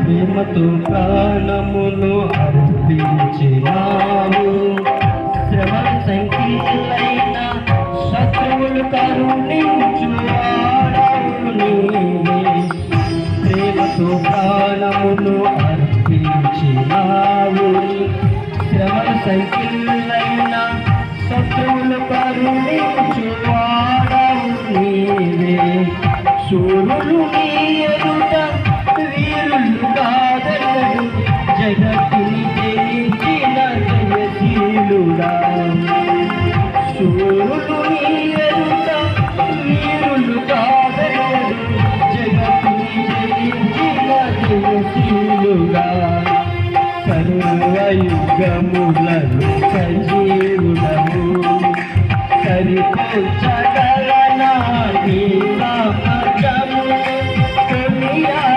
ప్రేమతో ప్రాణమును అర్పించినావు. శ్రమ సంఖ్యలైన శత్రువులు కరుణించువాడవు నీవే. ప్రేమతో ప్రాణమును అర్పించినావు. శ్రమ సంఖ్యలైన శత్రువులు కరుణించువాడవు నీవే. శూరులు నీ ఎదుట వీరులు కాదనడు, జగత్తుని జయించిన జయశీలుడా. శూరులు నీ ఎదుట వీరులు కాదనడు, జగత్తుని జయించిన జయశీలుడా. సర్వయుగములలో